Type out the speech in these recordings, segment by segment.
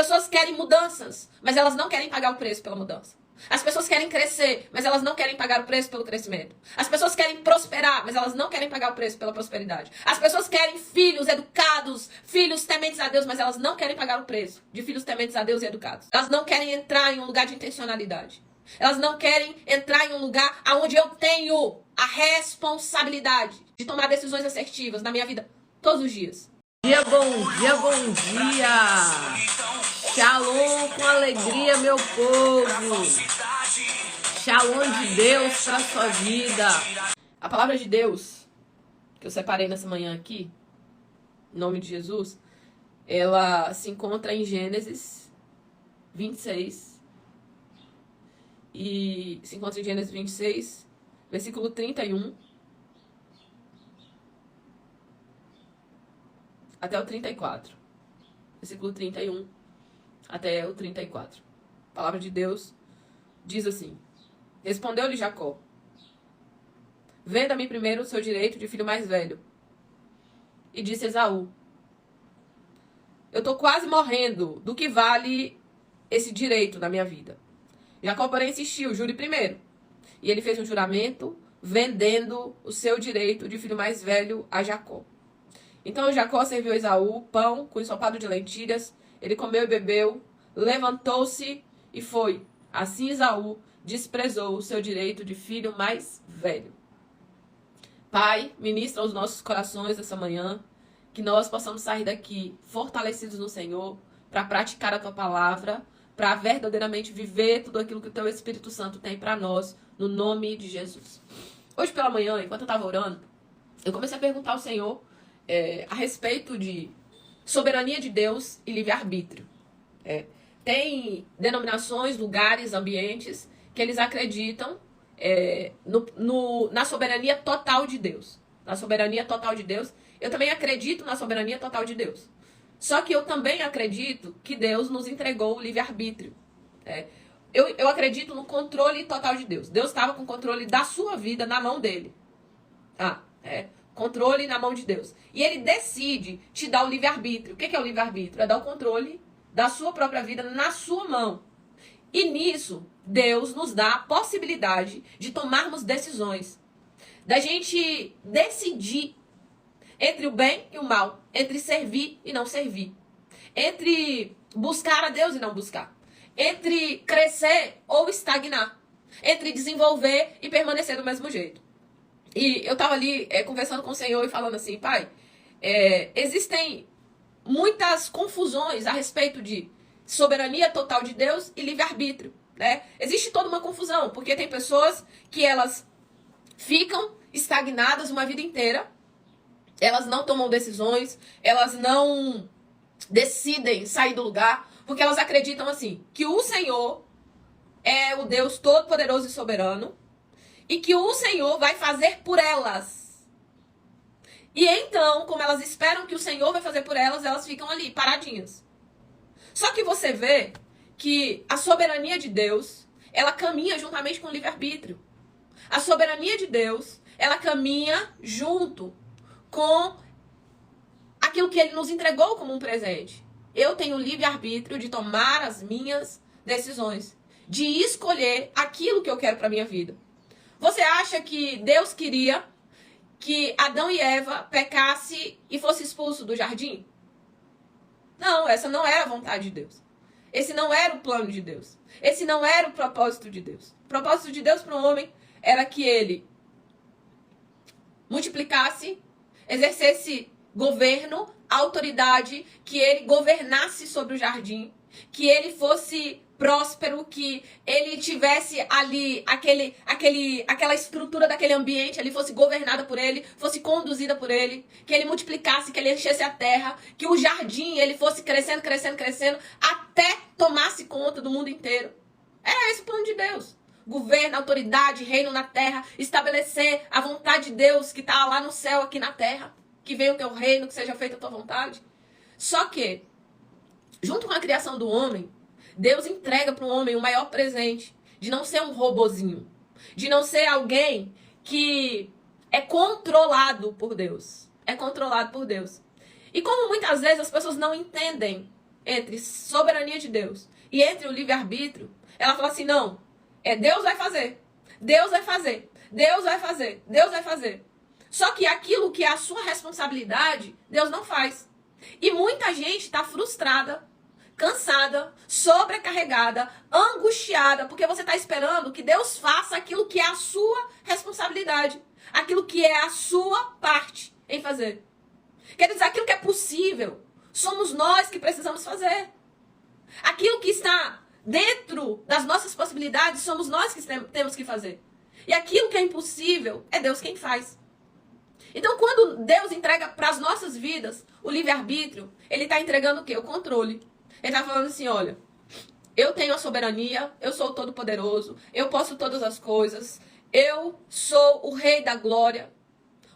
pessoas querem mudanças, mas elas não querem pagar o preço pela mudança. As pessoas querem crescer, mas elas não querem pagar o preço pelo crescimento. As pessoas querem prosperar, mas elas não querem pagar o preço pela prosperidade. As pessoas querem filhos educados, filhos tementes a Deus, mas elas não querem pagar o preço de filhos tementes a Deus e educados. Elas não querem entrar em um lugar de intencionalidade. Elas não querem entrar em um lugar onde eu tenho a responsabilidade de tomar decisões assertivas na minha vida todos os dias. Bom dia, bom dia! Shalom com alegria, meu povo! Shalom de Deus para sua vida! A palavra de Deus que eu separei nessa manhã aqui, em nome de Jesus, ela se encontra em Gênesis 26. E se encontra em Gênesis 26, versículo 31 até o 34. Versículo 31 até o 34. A palavra de Deus diz assim: Respondeu-lhe Jacó: Venda-me primeiro o seu direito de filho mais velho. E disse Esaú: Eu estou quase morrendo. Do que vale esse direito na minha vida? Jacó, porém, insistiu: Jure primeiro. E ele fez um juramento, vendendo o seu direito de filho mais velho a Jacó. Então Jacó serviu a Esaú pão com ensopado de lentilhas. Ele comeu e bebeu, levantou-se e foi. Assim Esaú desprezou o seu direito de filho mais velho. Pai, ministra aos nossos corações essa manhã, que nós possamos sair daqui fortalecidos no Senhor, para praticar a Tua palavra, para verdadeiramente viver tudo aquilo que o Teu Espírito Santo tem para nós, no nome de Jesus. Hoje pela manhã, enquanto eu estava orando, eu comecei a perguntar ao Senhor a respeito de soberania de Deus e livre-arbítrio. Tem denominações, lugares, ambientes que eles acreditam na soberania total de Deus. Na soberania total de Deus. Eu também acredito na soberania total de Deus. Só que eu também acredito que Deus nos entregou o livre-arbítrio. Eu acredito no controle total de Deus. Deus estava com o controle da sua vida na mão dele. Controle na mão de Deus. E ele decide te dar o livre-arbítrio. O que é o livre-arbítrio? É dar o controle da sua própria vida na sua mão. E nisso, Deus nos dá a possibilidade de tomarmos decisões. Da gente decidir entre o bem e o mal. Entre servir e não servir. Entre buscar a Deus e não buscar. Entre crescer ou estagnar. Entre desenvolver e permanecer do mesmo jeito. E eu estava ali conversando com o Senhor e falando assim: Pai, existem muitas confusões a respeito de soberania total de Deus e livre-arbítrio, né? Existe toda uma confusão, porque tem pessoas que elas ficam estagnadas uma vida inteira, elas não tomam decisões, elas não decidem sair do lugar, porque elas acreditam assim, que o Senhor é o Deus todo-poderoso e soberano, e que o Senhor vai fazer por elas. E então, como elas esperam que o Senhor vai fazer por elas, elas ficam ali, paradinhas. Só que você vê que a soberania de Deus, ela caminha juntamente com o livre-arbítrio. A soberania de Deus, ela caminha junto com aquilo que Ele nos entregou como um presente. Eu tenho o livre-arbítrio de tomar as minhas decisões, de escolher aquilo que eu quero para minha vida. Você acha que Deus queria que Adão e Eva pecassem e fossem expulsos do jardim? Não, essa não era a vontade de Deus. Esse não era o plano de Deus. Esse não era o propósito de Deus. O propósito de Deus para o homem era que ele multiplicasse, exercesse governo, autoridade, que ele governasse sobre o jardim, que ele fosse próspero, que ele tivesse ali aquela estrutura daquele ambiente, ele fosse governada por ele, fosse conduzida por ele, que ele multiplicasse, que ele enchesse a terra, que o jardim ele fosse crescendo, crescendo, crescendo, até tomasse conta do mundo inteiro. Era esse o plano de Deus. Governo, autoridade, reino na terra, estabelecer a vontade de Deus que está lá no céu, aqui na terra, que venha o teu reino, que seja feita a tua vontade. Só que, junto com a criação do homem, Deus entrega para o homem o maior presente, de não ser um robozinho, de não ser alguém que é controlado por Deus. É controlado por Deus. E como muitas vezes as pessoas não entendem entre soberania de Deus e entre o livre-arbítrio, ela fala assim, não, Deus vai fazer, Deus vai fazer, Deus vai fazer, Deus vai fazer. Só que aquilo que é a sua responsabilidade, Deus não faz. E muita gente está frustrada, cansada, sobrecarregada, angustiada, porque você está esperando que Deus faça aquilo que é a sua responsabilidade, aquilo que é a sua parte em fazer. Quer dizer, aquilo que é possível, somos nós que precisamos fazer. Aquilo que está dentro das nossas possibilidades, somos nós que temos que fazer. E aquilo que é impossível, é Deus quem faz. Então, quando Deus entrega para as nossas vidas o livre-arbítrio, Ele está entregando o quê? O controle. Ele está falando assim, olha, eu tenho a soberania, eu sou o todo-poderoso, eu posso todas as coisas, eu sou o Rei da glória.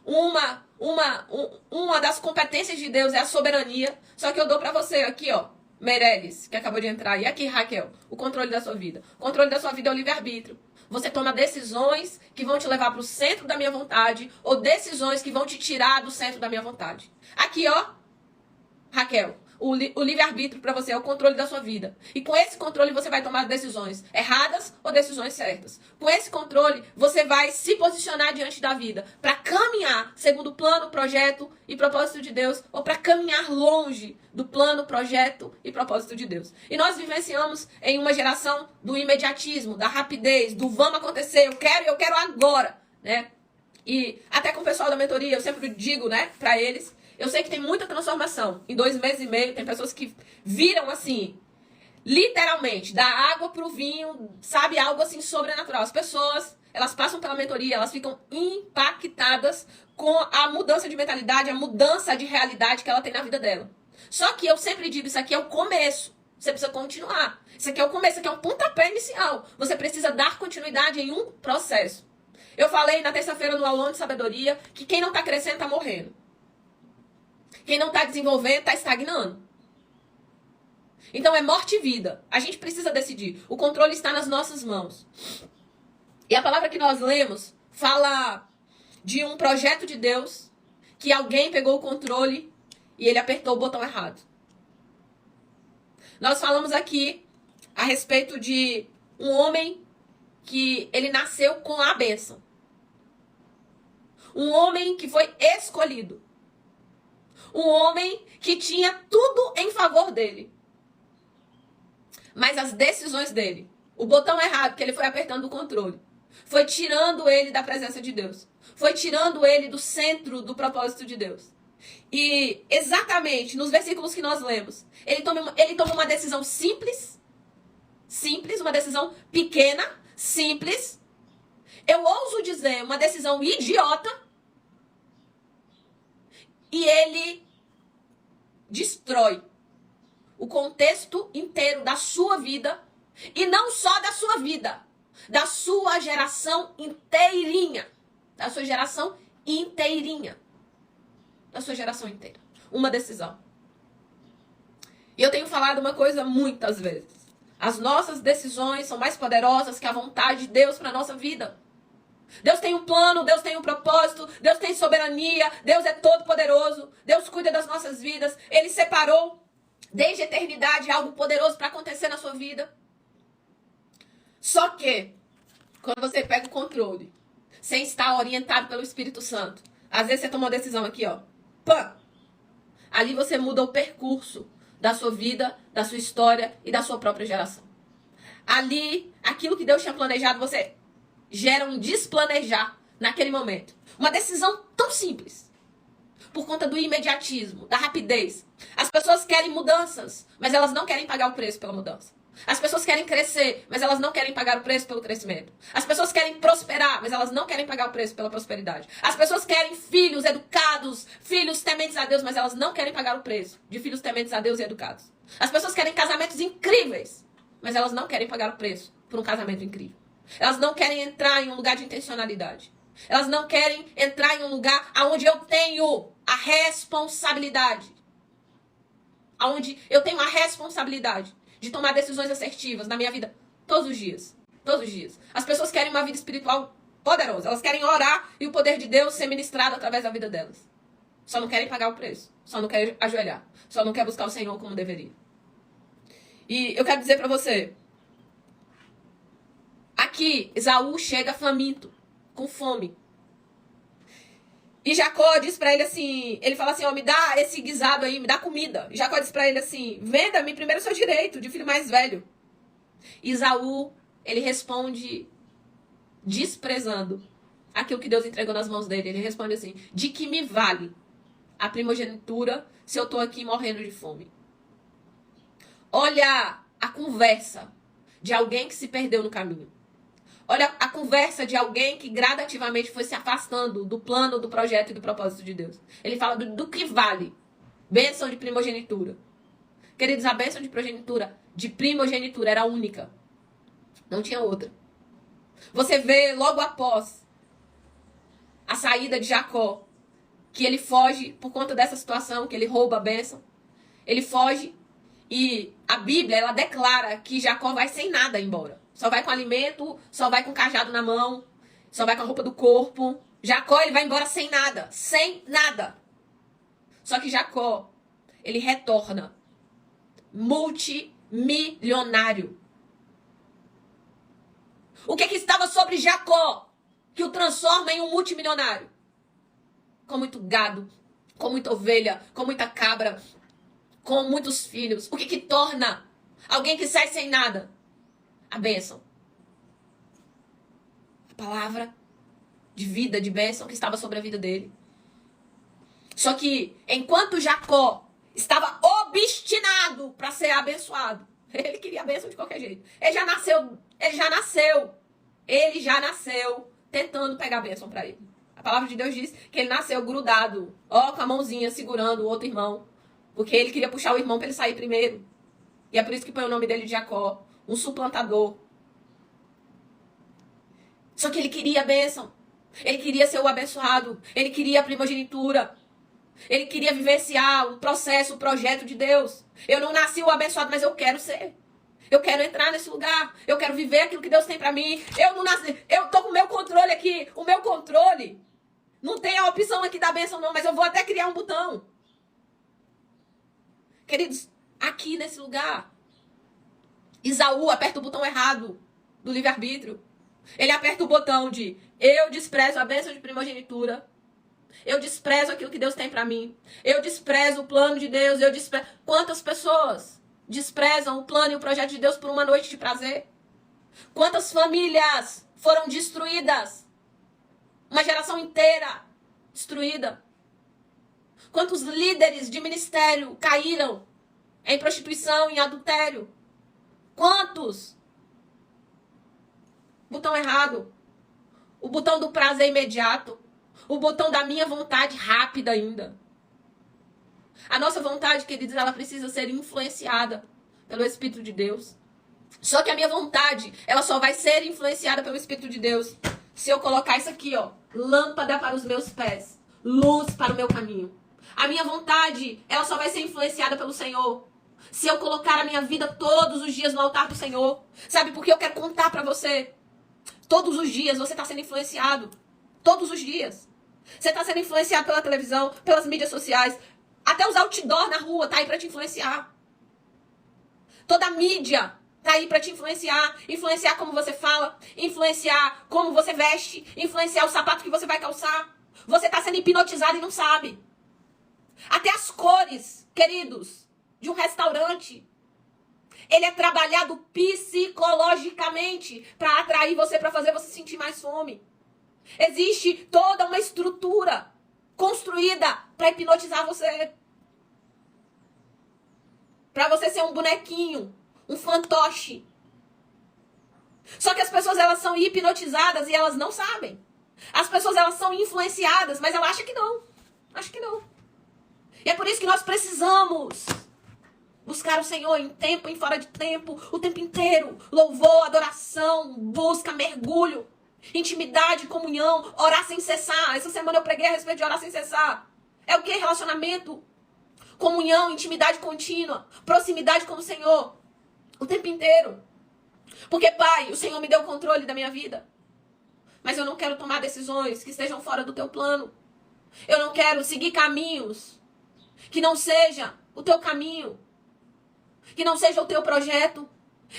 Uma das competências de Deus é a soberania, só que eu dou para você aqui, ó, Meirelles, que acabou de entrar, e aqui, Raquel, o controle da sua vida. O controle da sua vida é o livre-arbítrio. Você toma decisões que vão te levar para o centro da minha vontade ou decisões que vão te tirar do centro da minha vontade. Aqui, ó, Raquel, o livre-arbítrio para você é o controle da sua vida. E com esse controle você vai tomar decisões erradas ou decisões certas. Com esse controle você vai se posicionar diante da vida para caminhar segundo o plano, projeto e propósito de Deus ou para caminhar longe do plano, projeto e propósito de Deus. E nós vivenciamos em uma geração do imediatismo, da rapidez, do vamos acontecer, eu quero agora, né? E até com o pessoal da mentoria eu sempre digo, né, para eles, eu sei que tem muita transformação. Em 2 meses e meio, tem pessoas que viram assim, literalmente, da água pro vinho, sabe? Algo assim sobrenatural. As pessoas, elas passam pela mentoria, elas ficam impactadas com a mudança de mentalidade, a mudança de realidade que ela tem na vida dela. Só que eu sempre digo, isso aqui é o começo. Você precisa continuar. Isso aqui é o começo, isso aqui é um pontapé inicial. Você precisa dar continuidade em um processo. Eu falei na terça-feira no aulão de sabedoria que quem não está crescendo está morrendo. Quem não está desenvolvendo está estagnando. Então é morte e vida. A gente precisa decidir. O controle está nas nossas mãos. E a palavra que nós lemos fala de um projeto de Deus que alguém pegou o controle e ele apertou o botão errado. Nós falamos aqui a respeito de um homem que ele nasceu com a bênção. Um homem que foi escolhido. Um homem que tinha tudo em favor dele. Mas as decisões dele, o botão errado que ele foi apertando o controle, foi tirando ele da presença de Deus. Foi tirando ele do centro do propósito de Deus. E exatamente nos versículos que nós lemos, ele toma uma decisão simples, uma decisão pequena, simples. Eu ouso dizer, uma decisão idiota. E ele destrói o contexto inteiro da sua vida. E não só da sua vida. Da sua geração inteirinha. Da sua geração inteirinha. Da sua geração inteira. Uma decisão. E eu tenho falado uma coisa muitas vezes. As nossas decisões são mais poderosas que a vontade de Deus para a nossa vida. Deus tem um plano, Deus tem um propósito, Deus tem soberania, Deus é todo poderoso, Deus cuida das nossas vidas, Ele separou desde a eternidade algo poderoso para acontecer na sua vida. Só que, quando você pega o controle, sem estar orientado pelo Espírito Santo, às vezes você toma uma decisão aqui, ó, pã! Ali você muda o percurso da sua vida, da sua história e da sua própria geração. Ali, aquilo que Deus tinha planejado, você gera um desplanejar naquele momento. Uma decisão tão simples. Por conta do imediatismo, da rapidez. As pessoas querem mudanças, mas elas não querem pagar o preço pela mudança. As pessoas querem crescer, mas elas não querem pagar o preço pelo crescimento. As pessoas querem prosperar, mas elas não querem pagar o preço pela prosperidade. As pessoas querem filhos educados, filhos tementes a Deus, mas elas não querem pagar o preço de filhos tementes a Deus e educados. As pessoas querem casamentos incríveis, mas elas não querem pagar o preço por um casamento incrível. Elas não querem entrar em um lugar de intencionalidade. Elas não querem entrar em um lugar onde eu tenho a responsabilidade. Onde eu tenho a responsabilidade de tomar decisões assertivas na minha vida todos os dias. Todos os dias. As pessoas querem uma vida espiritual poderosa. Elas querem orar e o poder de Deus ser ministrado através da vida delas. Só não querem pagar o preço. Só não querem ajoelhar. Só não querem buscar o Senhor como deveria. E eu quero dizer para você, aqui, Esaú chega faminto, com fome. E Jacó diz pra ele assim, ele fala assim, ó, me dá esse guisado aí, me dá comida. E Jacó diz pra ele assim, venda-me primeiro o seu direito de filho mais velho. E Esaú, ele responde desprezando aquilo que Deus entregou nas mãos dele. Ele responde assim, de que me vale a primogenitura se eu tô aqui morrendo de fome? Olha a conversa de alguém que se perdeu no caminho. Olha a conversa de alguém que gradativamente foi se afastando do plano, do projeto e do propósito de Deus. Ele fala do que vale bênção de primogenitura. Queridos, a bênção de primogenitura era única. Não tinha outra. Você vê logo após a saída de Jacó, que ele foge por conta dessa situação, que ele rouba a bênção. Ele foge e a Bíblia, ela declara que Jacó vai sem nada embora. Só vai com alimento, só vai com cajado na mão, só vai com a roupa do corpo. Jacó, ele vai embora sem nada. Sem nada. Só que Jacó, ele retorna multimilionário. O que estava sobre Jacó que o transforma em um multimilionário? Com muito gado, com muita ovelha, com muita cabra, com muitos filhos. O que torna alguém que sai sem nada? A bênção. A palavra de vida, de bênção que estava sobre a vida dele. Só que, enquanto Jacó estava obstinado para ser abençoado, ele queria a bênção de qualquer jeito. Ele já nasceu tentando pegar a bênção para ele. A palavra de Deus diz que ele nasceu grudado, ó, com a mãozinha segurando o outro irmão, porque ele queria puxar o irmão para ele sair primeiro. E é por isso que põe o nome dele de Jacó. Um suplantador. Só que ele queria a bênção. Ele queria ser o abençoado. Ele queria a primogenitura. Ele queria vivenciar o processo, o projeto de Deus. Eu não nasci o abençoado, mas eu quero ser. Eu quero entrar nesse lugar. Eu quero viver aquilo que Deus tem pra mim. Eu não nasci. Eu tô com o meu controle aqui. O meu controle. Não tem a opção aqui da bênção, não. Mas eu vou até criar um botão. Queridos, aqui nesse lugar, Esaú aperta o botão errado do livre-arbítrio. Ele aperta o botão de eu desprezo a bênção de primogenitura. Eu desprezo aquilo que Deus tem pra mim. Eu desprezo o plano de Deus. Quantas pessoas desprezam o plano e o projeto de Deus por uma noite de prazer? Quantas famílias foram destruídas? Uma geração inteira destruída. Quantos líderes de ministério caíram em prostituição, em adultério? Quantos? Botão errado. O botão do prazer imediato. O botão da minha vontade rápida ainda. A nossa vontade, queridos, ela precisa ser influenciada pelo Espírito de Deus. Só que a minha vontade, ela só vai ser influenciada pelo Espírito de Deus se eu colocar isso aqui, ó. Lâmpada para os meus pés. Luz para o meu caminho. A minha vontade, ela só vai ser influenciada pelo Senhor se eu colocar a minha vida todos os dias no altar do Senhor. Sabe por que eu quero contar pra você? Todos os dias você está sendo influenciado. Todos os dias. Você está sendo influenciado pela televisão, pelas mídias sociais. Até os outdoor na rua tá aí pra te influenciar. Toda a mídia tá aí pra te influenciar. Influenciar como você fala. Influenciar como você veste. Influenciar o sapato que você vai calçar. Você tá sendo hipnotizado e não sabe. Até as cores, queridos, de um restaurante. Ele é trabalhado psicologicamente para atrair você, para fazer você sentir mais fome. Existe toda uma estrutura construída para hipnotizar você. Para você ser um bonequinho, um fantoche. Só que as pessoas, elas são hipnotizadas e elas não sabem. As pessoas, elas são influenciadas, mas elas acham que não. Acham que não. E é por isso que nós precisamos buscar o Senhor em tempo, em fora de tempo, o tempo inteiro. Louvor, adoração, busca, mergulho, intimidade, comunhão, orar sem cessar. Essa semana eu preguei a respeito de orar sem cessar. É o que? Relacionamento, comunhão, intimidade contínua, proximidade com o Senhor. O tempo inteiro. Porque, Pai, o Senhor me deu o controle da minha vida. Mas eu não quero tomar decisões que estejam fora do teu plano. Eu não quero seguir caminhos que não seja o teu caminho. que não seja o teu projeto.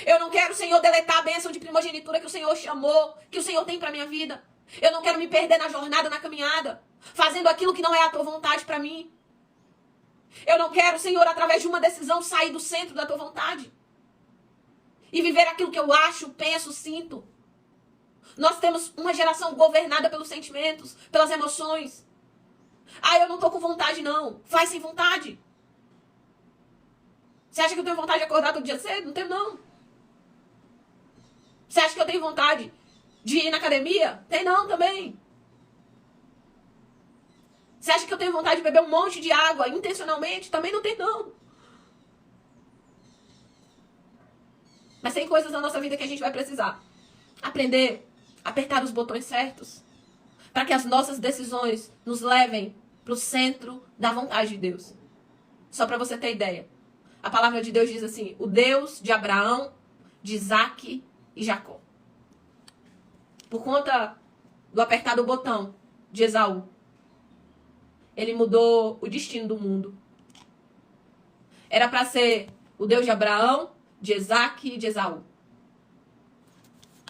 Eu não quero, Senhor, deletar a bênção de primogenitura que o Senhor chamou, que o Senhor tem para minha vida. Eu não quero me perder na jornada, na caminhada, fazendo aquilo que não é a tua vontade para mim. Eu não quero, Senhor, através de uma decisão, sair do centro da tua vontade e viver aquilo que eu acho, penso, sinto. Nós temos uma geração governada pelos sentimentos, pelas emoções. Ah, eu não tô com vontade, não. Faz sem vontade. Você acha que eu tenho vontade de acordar todo dia cedo? Não tenho, não. Você acha que eu tenho vontade de ir na academia? Tem não também. Você acha que eu tenho vontade de beber um monte de água intencionalmente? Também não tem não. Mas tem coisas na nossa vida que a gente vai precisar aprender a apertar os botões certos para que as nossas decisões nos levem para o centro da vontade de Deus. Só para você ter ideia. A palavra de Deus diz assim: o Deus de Abraão, de Isaac e Jacó. Por conta do apertar do botão de Esaú, ele mudou o destino do mundo. Era para ser o Deus de Abraão, de Isaac e de Esaú.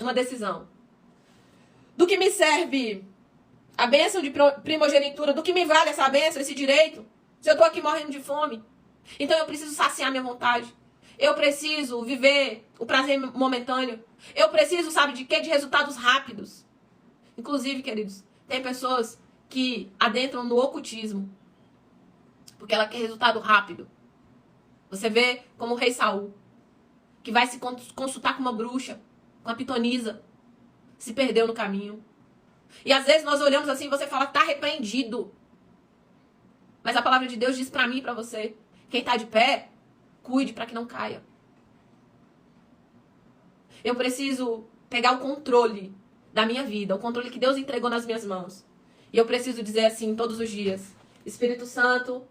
Uma decisão. Do que me serve a bênção de primogenitura? Do que me vale essa bênção, esse direito? Se eu estou aqui morrendo de fome. Então eu preciso saciar minha vontade. Eu preciso viver o prazer momentâneo. Eu preciso, sabe de quê? De resultados rápidos. Inclusive, queridos, tem pessoas que adentram no ocultismo porque ela quer resultado rápido. Você vê como o rei Saul, que vai se consultar com uma bruxa, com a pitonisa, se perdeu no caminho. E às vezes nós olhamos assim e você fala, tá repreendido. Mas a palavra de Deus diz pra mim e pra você, quem tá de pé, cuide para que não caia. Eu preciso pegar o controle da minha vida, o controle que Deus entregou nas minhas mãos. E eu preciso dizer assim todos os dias: Espírito Santo,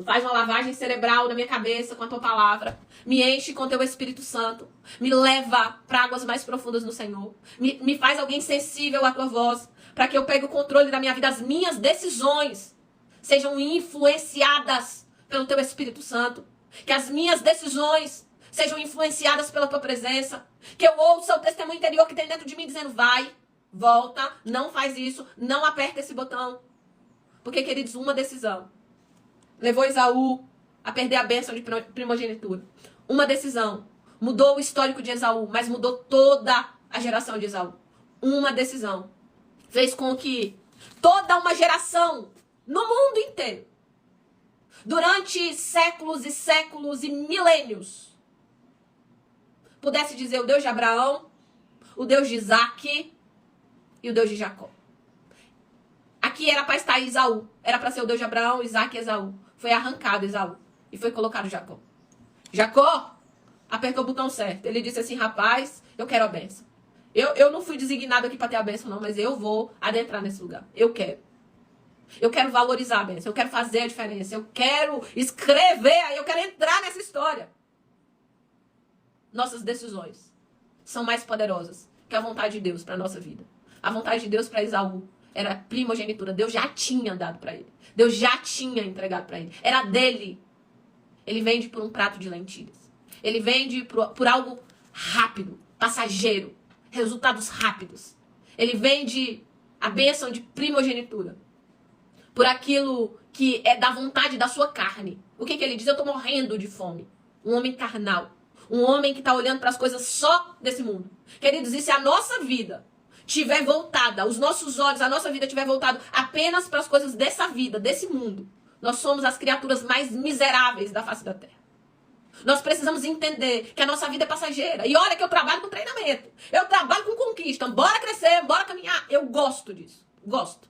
faz uma lavagem cerebral na minha cabeça com a tua palavra. Me enche com teu Espírito Santo. Me leva para águas mais profundas no Senhor. Me faz alguém sensível à tua voz, para que eu pegue o controle da minha vida. As minhas decisões sejam influenciadas pelo teu Espírito Santo. Que as minhas decisões sejam influenciadas pela tua presença. Que eu ouça o testemunho interior que tem dentro de mim dizendo: vai, volta, não faz isso, não aperta esse botão. Porque, queridos, uma decisão levou Esaú a perder a bênção de primogenitura. Uma decisão mudou o histórico de Esaú, mas mudou toda a geração de Esaú. Uma decisão fez com que toda uma geração no mundo inteiro, durante séculos e séculos e milênios, pudesse dizer o Deus de Abraão, o Deus de Isaac e o Deus de Jacó. Aqui era para estar Esaú. Era para ser o Deus de Abraão, Isaac e Esaú. Foi arrancado Esaú e foi colocado Jacó. Jacó apertou o botão certo. Ele disse assim: rapaz, eu quero a bênção. Eu não fui designado aqui para ter a bênção não, mas eu vou adentrar nesse lugar. Eu quero. Eu quero valorizar a bênção. Eu quero fazer a diferença. Eu quero escrever. Eu quero entrar nessa história. Nossas decisões são mais poderosas que a vontade de Deus para a nossa vida. A vontade de Deus para Esaú era primogenitura. Deus já tinha dado para ele. Deus já tinha entregado para ele. Era dele. Ele vende por um prato de lentilhas. Ele vende por algo rápido, passageiro, resultados rápidos. Ele vende a bênção de primogenitura por aquilo que é da vontade da sua carne. O que ele diz? Eu estou morrendo de fome. Um homem carnal. Um homem que está olhando para as coisas só desse mundo. Queridos, e se a nossa vida tiver voltada, os nossos olhos, a nossa vida tiver voltado apenas para as coisas dessa vida, desse mundo, nós somos as criaturas mais miseráveis da face da terra. Nós precisamos entender que a nossa vida é passageira. E olha que eu trabalho com treinamento. Eu trabalho com conquista. Bora crescer, bora caminhar. Eu gosto disso. Gosto.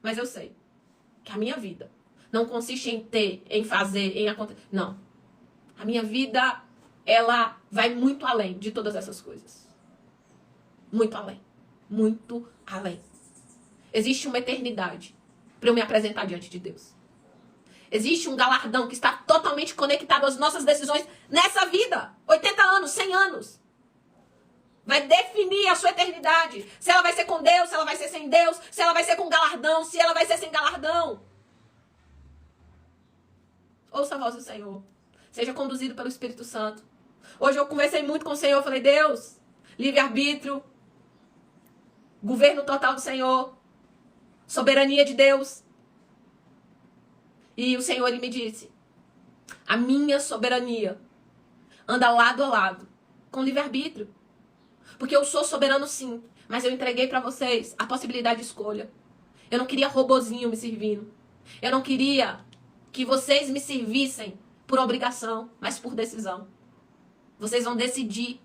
Mas eu sei que a minha vida não consiste em ter, em fazer, em acontecer. Não. A minha vida, ela vai muito além de todas essas coisas. Muito além. Muito além. Existe uma eternidade para eu me apresentar diante de Deus. Existe um galardão que está totalmente conectado às nossas decisões nessa vida. 80 anos, 100 anos. Vai definir a sua eternidade. Se ela vai ser com Deus, se ela vai ser sem Deus, se ela vai ser com galardão, se ela vai ser sem galardão. Ouça a voz do Senhor. Seja conduzido pelo Espírito Santo. Hoje eu conversei muito com o Senhor, falei, Deus, livre-arbítrio, governo total do Senhor, soberania de Deus. E o Senhor, ele me disse, a minha soberania anda lado a lado com livre-arbítrio. Porque eu sou soberano sim, mas eu entreguei para vocês a possibilidade de escolha. Eu não queria robozinho me servindo. Eu não queria que vocês me servissem por obrigação, mas por decisão. Vocês vão decidir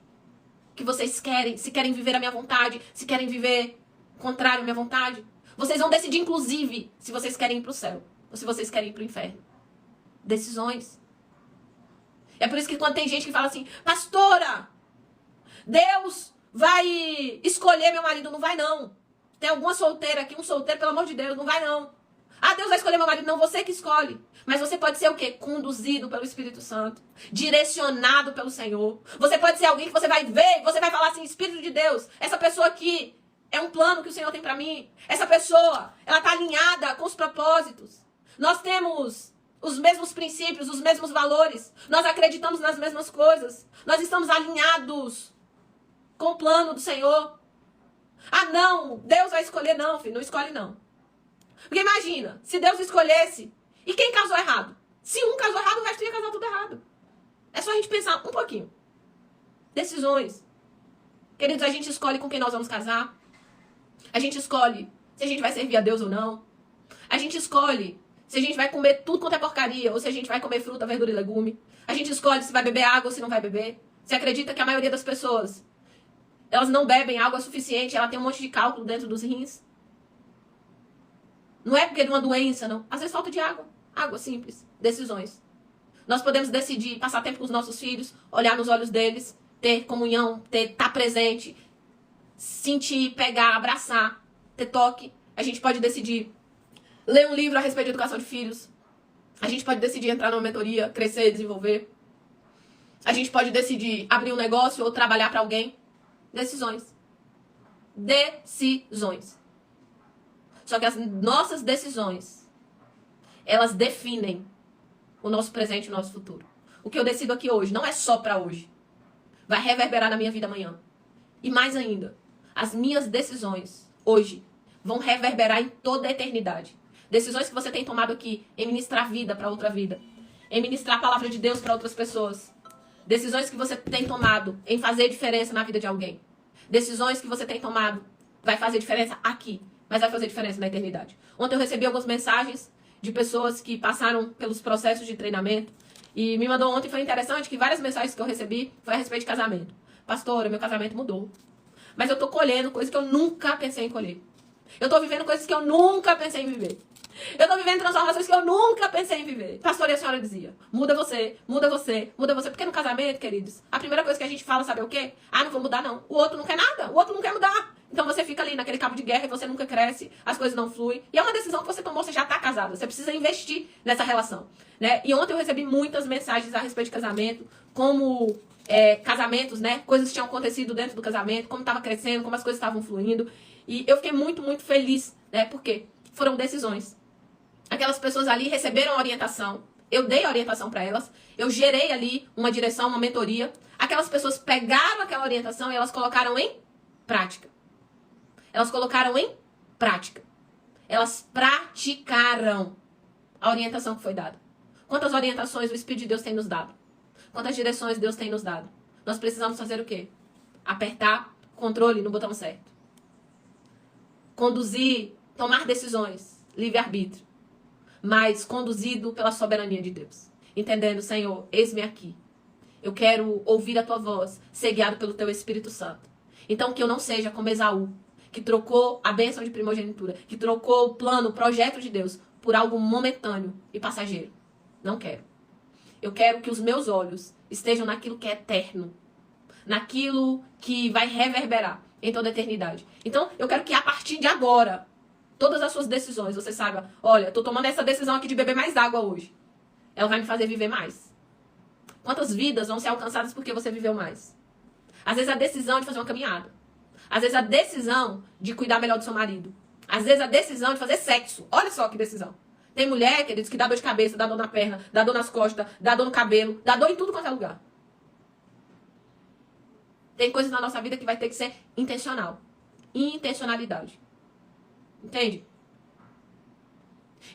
o que vocês querem, se querem viver a minha vontade, se querem viver contrário à minha vontade. Vocês vão decidir, inclusive, se vocês querem ir para o céu ou se vocês querem ir para o inferno. Decisões. É por isso que quando tem gente que fala assim, pastora, Deus vai escolher meu marido. Não vai, não. Tem alguma solteira aqui, um solteiro, pelo amor de Deus, não vai, não. Ah, Deus vai escolher meu marido. Não, você que escolhe. Mas você pode ser o quê? Conduzido pelo Espírito Santo. Direcionado pelo Senhor. Você pode ser alguém que você vai ver, você vai falar assim, Espírito de Deus, essa pessoa aqui é um plano que o Senhor tem pra mim. Essa pessoa, ela tá alinhada com os propósitos. Nós temos os mesmos princípios, os mesmos valores. Nós acreditamos nas mesmas coisas. Nós estamos alinhados com o plano do Senhor. Ah, não, Deus vai escolher. Não, filho, não escolhe não. Porque imagina, se Deus escolhesse, e quem casou errado? Se um casou errado, o resto ia casar tudo errado. É só a gente pensar um pouquinho. Decisões. Queridos, a gente escolhe com quem nós vamos casar. A gente escolhe se a gente vai servir a Deus ou não. A gente escolhe se a gente vai comer tudo quanto é porcaria, ou se a gente vai comer fruta, verdura e legume. A gente escolhe se vai beber água ou se não vai beber. Você acredita que a maioria das pessoas, elas não bebem água suficiente, ela tem um monte de cálculo dentro dos rins? Não é porque de uma doença, não. Às vezes falta de água. Água simples. Decisões. Nós podemos decidir passar tempo com os nossos filhos, olhar nos olhos deles, ter comunhão, estar presente, sentir, pegar, abraçar, ter toque. A gente pode decidir ler um livro a respeito de educação de filhos. A gente pode decidir entrar numa mentoria, crescer, desenvolver. A gente pode decidir abrir um negócio ou trabalhar para alguém. Decisões. Decisões. Só que as nossas decisões, elas definem o nosso presente e o nosso futuro. O que eu decido aqui hoje não é só para hoje. Vai reverberar na minha vida amanhã. E mais ainda, as minhas decisões hoje vão reverberar em toda a eternidade. Decisões que você tem tomado aqui em ministrar vida para outra vida. Em ministrar a palavra de Deus para outras pessoas. Decisões que você tem tomado em fazer diferença na vida de alguém. Decisões que você tem tomado vai fazer diferença aqui, mas vai fazer diferença na eternidade. Ontem eu recebi algumas mensagens de pessoas que passaram pelos processos de treinamento. E me mandou ontem, foi interessante, que várias mensagens que eu recebi foi a respeito de casamento. Pastora, meu casamento mudou. Mas eu tô colhendo coisas que eu nunca pensei em colher. Eu tô vivendo coisas que eu nunca pensei em viver. Eu tô vivendo transformações que eu nunca pensei em viver. Pastora, e a senhora dizia, muda você, muda você, muda você. Porque no casamento, queridos, a primeira coisa que a gente fala, sabe o quê? Ah, não vou mudar não. O outro não quer nada, o outro não quer mudar. Então você fica ali naquele cabo de guerra e você nunca cresce, as coisas não fluem. E é uma decisão que você tomou, você já tá casado. Você precisa investir nessa relação, né? E ontem eu recebi muitas mensagens a respeito de casamento, como casamentos, né? Coisas que tinham acontecido dentro do casamento, como estava crescendo, como as coisas estavam fluindo. E eu fiquei muito, muito feliz, né? Porque foram decisões. Aquelas pessoas ali receberam a orientação. Eu dei a orientação para elas. Eu gerei ali uma direção, uma mentoria. Aquelas pessoas pegaram aquela orientação e elas colocaram em prática. Elas colocaram em prática. Elas praticaram a orientação que foi dada. Quantas orientações o Espírito de Deus tem nos dado? Quantas direções Deus tem nos dado? Nós precisamos fazer o quê? Apertar o controle no botão certo. Conduzir, tomar decisões, livre-arbítrio. Mas conduzido pela soberania de Deus. Entendendo, Senhor, eis-me aqui. Eu quero ouvir a tua voz, ser guiado pelo teu Espírito Santo. Então que eu não seja como Esaú, que trocou a bênção de primogenitura, que trocou o plano, o projeto de Deus por algo momentâneo e passageiro. Não quero. Eu quero que os meus olhos estejam naquilo que é eterno, naquilo que vai reverberar em toda a eternidade. Então, eu quero que a partir de agora, todas as suas decisões, você saiba, olha, tô tomando essa decisão aqui de beber mais água hoje. Ela vai me fazer viver mais. Quantas vidas vão ser alcançadas porque você viveu mais? Às vezes a decisão de fazer uma caminhada. Às vezes a decisão de cuidar melhor do seu marido. Às vezes a decisão de fazer sexo. Olha só que decisão. Tem mulher, queridos, que dá dor de cabeça, dá dor na perna, dá dor nas costas, dá dor no cabelo, dá dor em tudo quanto é lugar. Tem coisas na nossa vida que vai ter que ser intencional. Intencionalidade. Entende?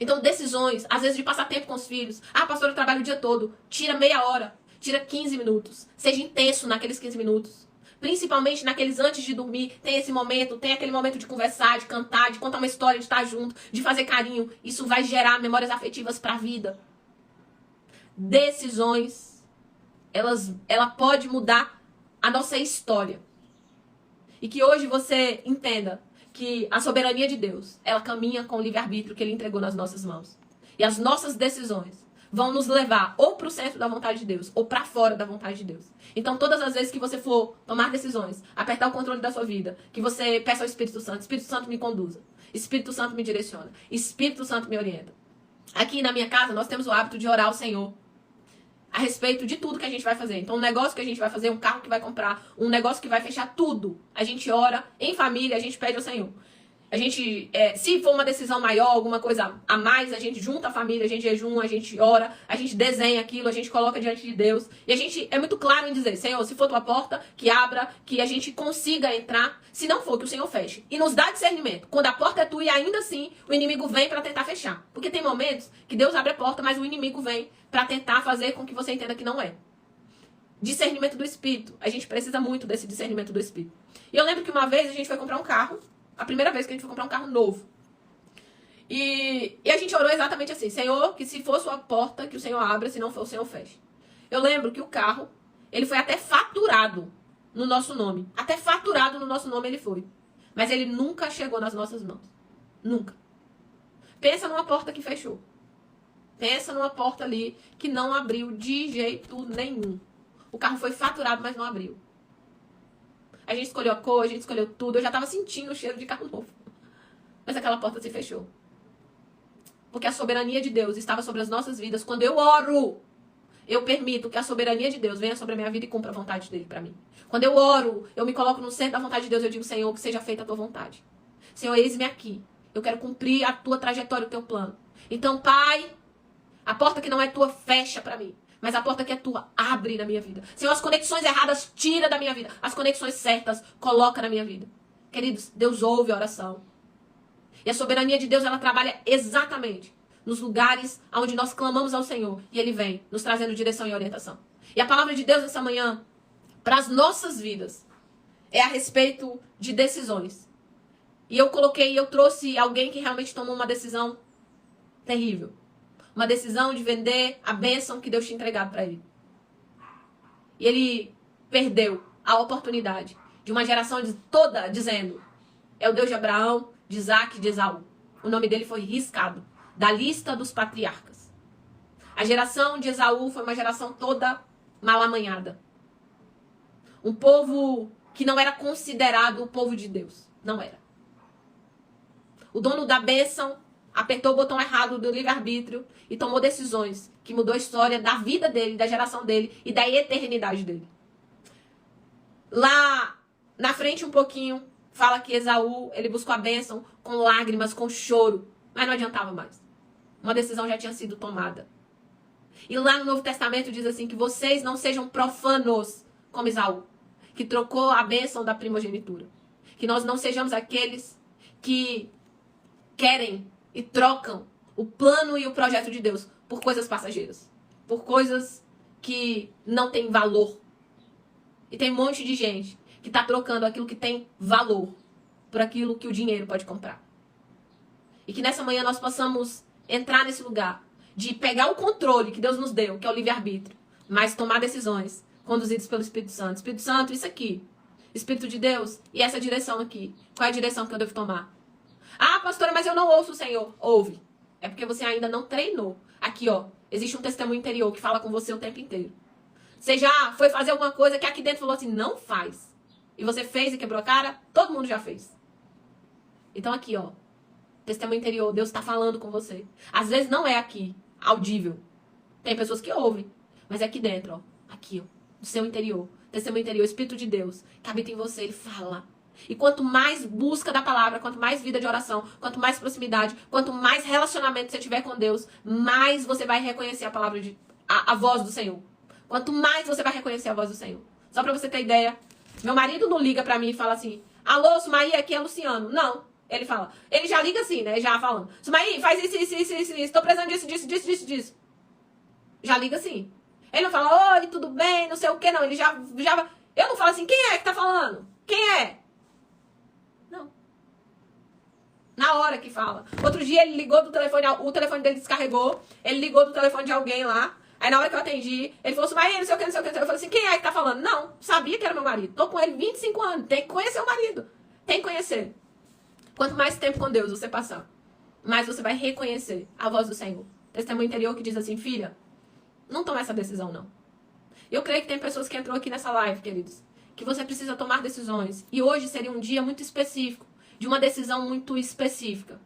Então, decisões, às vezes de passar tempo com os filhos. Ah, pastor, eu trabalho o dia todo. Tira meia hora, tira 15 minutos. Seja intenso naqueles 15 minutos. Principalmente naqueles antes de dormir. Tem esse momento, tem aquele momento de conversar, de cantar, de contar uma história, de estar junto, de fazer carinho. Isso vai gerar memórias afetivas para a vida. Decisões, ela pode mudar a nossa história. E que hoje você entenda que a soberania de Deus, ela caminha com o livre-arbítrio que Ele entregou nas nossas mãos. E as nossas decisões vão nos levar ou para o centro da vontade de Deus, ou para fora da vontade de Deus. Então, todas as vezes que você for tomar decisões, apertar o controle da sua vida, que você peça ao Espírito Santo me conduza. Espírito Santo me direciona. Espírito Santo me orienta. Aqui na minha casa, nós temos o hábito de orar ao Senhor a respeito de tudo que a gente vai fazer. Então, um negócio que a gente vai fazer, um carro que vai comprar, um negócio que vai fechar, tudo. A gente ora em família, a gente pede ao Senhor. A gente, se for uma decisão maior, alguma coisa a mais, a gente junta a família, a gente jejuma, a gente ora, a gente desenha aquilo, a gente coloca diante de Deus. E a gente é muito claro em dizer, Senhor, se for tua porta, que abra, que a gente consiga entrar. Se não for, que o Senhor feche. E nos dá discernimento. Quando a porta é tua e ainda assim o inimigo vem para tentar fechar. Porque tem momentos que Deus abre a porta, mas o inimigo vem para tentar fazer com que você entenda que não é. Discernimento do Espírito. A gente precisa muito desse discernimento do Espírito. E eu lembro que uma vez a gente foi comprar um carro. A primeira vez que a gente foi comprar um carro novo. E a gente orou exatamente assim. Senhor, que se for sua porta, que o Senhor abra. Se não for, o Senhor feche. Eu lembro que o carro, ele foi até faturado no nosso nome. Até faturado no nosso nome ele foi. Mas ele nunca chegou nas nossas mãos. Nunca. Pensa numa porta que fechou. Pensa numa porta ali que não abriu de jeito nenhum. O carro foi faturado, mas não abriu. A gente escolheu a cor, a gente escolheu tudo. Eu já estava sentindo o cheiro de carro novo. Mas aquela porta se fechou. Porque a soberania de Deus estava sobre as nossas vidas. Quando eu oro, eu permito que a soberania de Deus venha sobre a minha vida e cumpra a vontade dele para mim. Quando eu oro, eu me coloco no centro da vontade de Deus. Eu digo, Senhor, que seja feita a tua vontade. Senhor, eis-me aqui. Eu quero cumprir a tua trajetória, o teu plano. Então, Pai, a porta que não é tua, fecha para mim. Mas a porta que é tua, abre na minha vida. Senhor, as conexões erradas, tira da minha vida. As conexões certas, coloca na minha vida. Queridos, Deus ouve a oração. E a soberania de Deus, ela trabalha exatamente nos lugares onde nós clamamos ao Senhor. E Ele vem nos trazendo direção e orientação. E a palavra de Deus essa manhã, para as nossas vidas, é a respeito de decisões. E eu trouxe alguém que realmente tomou uma decisão terrível. Uma decisão de vender a bênção que Deus tinha entregado para ele. E ele perdeu a oportunidade de uma geração toda dizendo, é o Deus de Abraão, de Isaac e de Esaú. O nome dele foi riscado da lista dos patriarcas. A geração de Esaú foi uma geração toda mal amanhada. Um povo que não era considerado o povo de Deus. Não era. O dono da bênção apertou o botão errado do livre-arbítrio e tomou decisões que mudou a história da vida dele, da geração dele e da eternidade dele. Lá na frente um pouquinho, fala que Esaú, ele buscou a bênção com lágrimas, com choro, mas não adiantava mais. Uma decisão já tinha sido tomada. E lá no Novo Testamento diz assim, que vocês não sejam profanos como Esaú, que trocou a bênção da primogenitura. Que nós não sejamos aqueles que querem e trocam o plano e o projeto de Deus por coisas passageiras. Por coisas que não têm valor. E tem um monte de gente que está trocando aquilo que tem valor por aquilo que o dinheiro pode comprar. E que nessa manhã nós possamos entrar nesse lugar de pegar o controle que Deus nos deu, que é o livre-arbítrio, mas tomar decisões conduzidas pelo Espírito Santo. Espírito Santo, isso aqui. Espírito de Deus, e essa direção aqui. Qual é a direção que eu devo tomar? Ah, pastora, mas eu não ouço o Senhor. Ouve. É porque você ainda não treinou. Aqui, ó, existe um testemunho interior que fala com você o tempo inteiro. Você já foi fazer alguma coisa que aqui dentro falou assim, não faz. E você fez e quebrou a cara? Todo mundo já fez. Então aqui, ó, testemunho interior, Deus está falando com você. Às vezes não é aqui, audível. Tem pessoas que ouvem, mas é aqui dentro, ó. Aqui, ó, no seu interior. Testemunho interior, Espírito de Deus, que habita em você, ele fala. E quanto mais busca da palavra, quanto mais vida de oração, quanto mais proximidade, quanto mais relacionamento você tiver com Deus, mais você vai reconhecer a voz do Senhor. Quanto mais você vai reconhecer a voz do Senhor. Só pra você ter ideia, meu marido não liga pra mim e fala assim, alô, Sumaí, aqui é Luciano. Não, ele fala. Ele já liga assim, né, já falando. Sumaí, faz isso, tô precisando disso. Já liga assim. Ele não fala, oi, tudo bem, não sei o que, não. Ele já... Eu não falo assim, quem é que tá falando? Quem é? Não. Na hora que fala. Outro dia ele ligou do telefone, o telefone dele descarregou, ele ligou do telefone de alguém lá, aí na hora que eu atendi, ele falou assim, mas não sei o que, não sei o que. Eu falei assim, quem é que tá falando? Não, sabia que era meu marido. Tô com ele 25 anos, tem que conhecer o marido. Tem que conhecer. Quanto mais tempo com Deus você passar, mais você vai reconhecer a voz do Senhor. Testemunho interior que diz assim, filha, não toma essa decisão não. Eu creio que tem pessoas que entrou aqui nessa live, queridos, que você precisa tomar decisões. E hoje seria um dia muito específico, de uma decisão muito específica.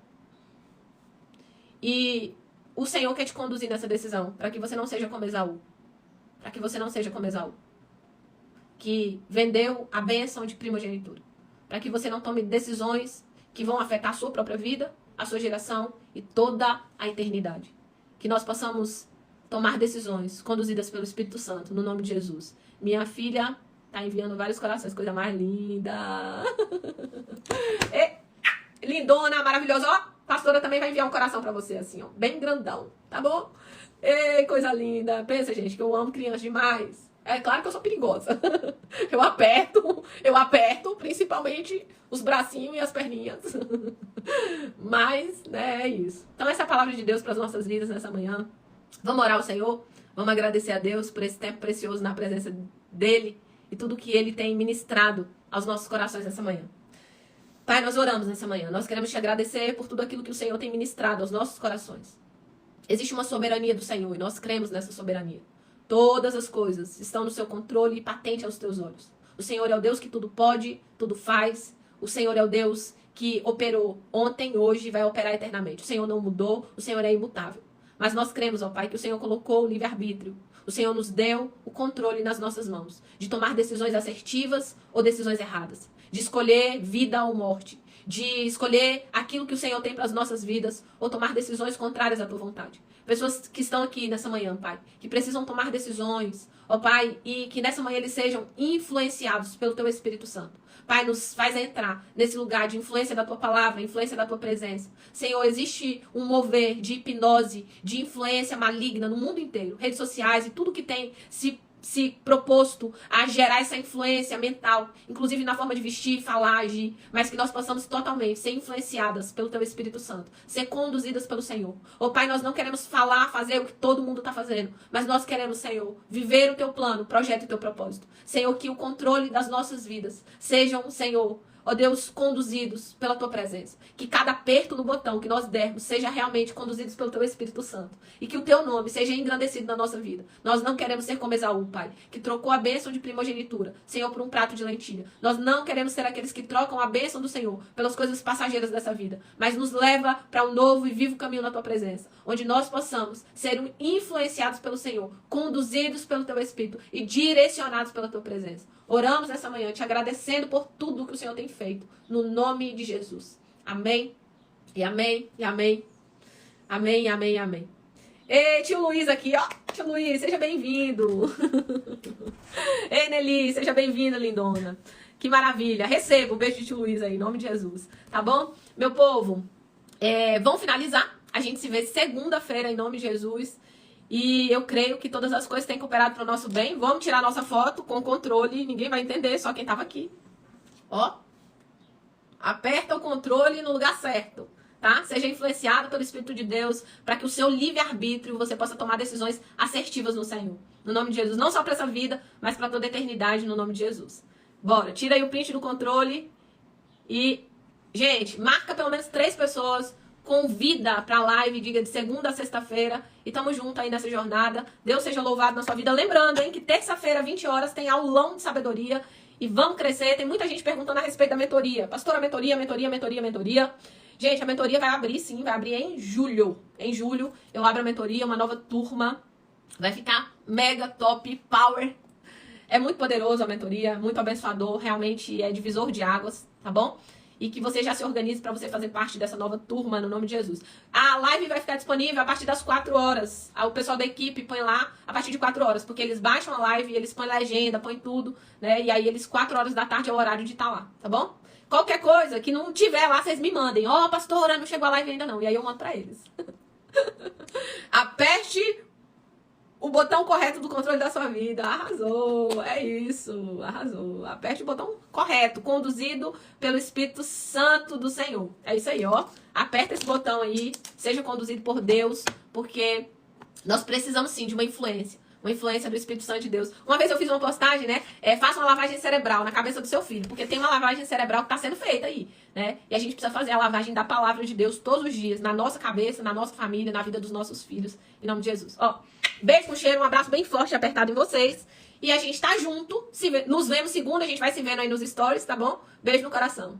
E o Senhor quer te conduzir nessa decisão, para que você não seja como Esaú. Para que você não seja como Esaú, que vendeu a bênção de primogenitura. Para que você não tome decisões que vão afetar a sua própria vida, a sua geração e toda a eternidade. Que nós possamos tomar decisões conduzidas pelo Espírito Santo, no nome de Jesus. Minha filha tá enviando vários corações, coisa mais linda. Lindona, maravilhosa. Ó, pastora também vai enviar um coração pra você, assim, ó, bem grandão, tá bom? Ei, coisa linda. Pensa, gente, que eu amo criança demais. É claro que eu sou perigosa. Eu aperto, principalmente os bracinhos e as perninhas. Mas, né, é isso. Então, essa é a palavra de Deus para as nossas vidas nessa manhã. Vamos orar ao Senhor, vamos agradecer a Deus por esse tempo precioso na presença dEle e tudo que Ele tem ministrado aos nossos corações nessa manhã. Pai, nós oramos nessa manhã, nós queremos te agradecer por tudo aquilo que o Senhor tem ministrado aos nossos corações. Existe uma soberania do Senhor e nós cremos nessa soberania. Todas as coisas estão no seu controle e patente aos teus olhos. O Senhor é o Deus que tudo pode, tudo faz. O Senhor é o Deus que operou ontem, hoje e vai operar eternamente. O Senhor não mudou, o Senhor é imutável. Mas nós cremos, ó Pai, que o Senhor colocou o livre-arbítrio. O Senhor nos deu o controle nas nossas mãos. De tomar decisões assertivas ou decisões erradas. De escolher vida ou morte. De escolher aquilo que o Senhor tem para as nossas vidas. Ou tomar decisões contrárias à tua vontade. Pessoas que estão aqui nessa manhã, Pai. Que precisam tomar decisões, ó Pai. E que nessa manhã eles sejam influenciados pelo teu Espírito Santo. Pai, nos faz entrar nesse lugar de influência da tua palavra, influência da tua presença. Senhor, existe um mover de hipnose, de influência maligna no mundo inteiro. Redes sociais e tudo que tem se proposto a gerar essa influência mental, inclusive na forma de vestir, falar, agir, mas que nós possamos totalmente ser influenciadas pelo teu Espírito Santo, ser conduzidas pelo Senhor. Ô Pai, nós não queremos falar, fazer o que todo mundo está fazendo, mas nós queremos, Senhor, viver o teu plano, o projeto e o teu propósito. Senhor, que o controle das nossas vidas sejam, Senhor, ó Deus, conduzidos pela tua presença. Que cada aperto no botão que nós dermos seja realmente conduzidos pelo teu Espírito Santo. E que o teu nome seja engrandecido na nossa vida. Nós não queremos ser como Esaú, Pai, que trocou a bênção de primogenitura, Senhor, por um prato de lentilha. Nós não queremos ser aqueles que trocam a bênção do Senhor pelas coisas passageiras dessa vida. Mas nos leva para um novo e vivo caminho na tua presença. Onde nós possamos ser influenciados pelo Senhor, conduzidos pelo teu Espírito e direcionados pela tua presença. Oramos nessa manhã, te agradecendo por tudo que o Senhor tem feito. No nome de Jesus. Amém. E amém. E amém. Amém, e amém, e amém. Ei, tio Luiz aqui, ó. Tio Luiz, seja bem-vindo. Ei, Nelly, seja bem-vinda, lindona. Que maravilha. Receba um beijo de tio Luiz aí, em nome de Jesus. Tá bom? Meu povo, vamos finalizar. A gente se vê segunda-feira, em nome de Jesus. E eu creio que todas as coisas têm cooperado para o nosso bem. Vamos tirar nossa foto com controle. Ninguém vai entender, só quem estava aqui. Ó. Aperta o controle no lugar certo. Tá? Seja influenciado pelo Espírito de Deus para que o seu livre-arbítrio você possa tomar decisões assertivas no Senhor. No nome de Jesus. Não só para essa vida, mas para toda a eternidade, no nome de Jesus. Bora. Tira aí o print do controle. E, gente, marca pelo menos 3 pessoas. Convida para a live, diga de segunda a sexta-feira. E tamo junto aí nessa jornada. Deus seja louvado na sua vida. Lembrando, hein, que terça-feira, 20 horas, tem aulão de sabedoria. E vamos crescer. Tem muita gente perguntando a respeito da mentoria. Pastora, mentoria. Gente, a mentoria vai abrir, sim. Vai abrir em julho. Em julho eu abro a mentoria, uma nova turma. Vai ficar mega top, power. É muito poderoso a mentoria, muito abençoador. Realmente é divisor de águas, tá bom? E que você já se organize para você fazer parte dessa nova turma, no nome de Jesus. A live vai ficar disponível a partir das 4 horas. O pessoal da equipe põe lá a partir de 4 horas, porque eles baixam a live, eles põem legenda, põem tudo, né? E aí eles 4 horas da tarde é o horário de estar lá, tá bom? Qualquer coisa que não tiver lá, vocês me mandem. Ó, pastora, não chegou a live ainda não. E aí eu mando para eles. Aperte o botão correto do controle da sua vida. Arrasou, é isso, arrasou. Aperte o botão correto, conduzido pelo Espírito Santo do Senhor. É isso aí, ó. Aperta esse botão aí, seja conduzido por Deus, porque nós precisamos sim de uma influência do Espírito Santo de Deus. Uma vez eu fiz uma postagem, né? Faça uma lavagem cerebral na cabeça do seu filho, porque tem uma lavagem cerebral que está sendo feita aí, né? E a gente precisa fazer a lavagem da palavra de Deus todos os dias, na nossa cabeça, na nossa família, na vida dos nossos filhos, em nome de Jesus. Ó, beijo com cheiro, um abraço bem forte, apertado em vocês. E a gente tá junto, nos vemos segunda, a gente vai se vendo aí nos stories, tá bom? Beijo no coração.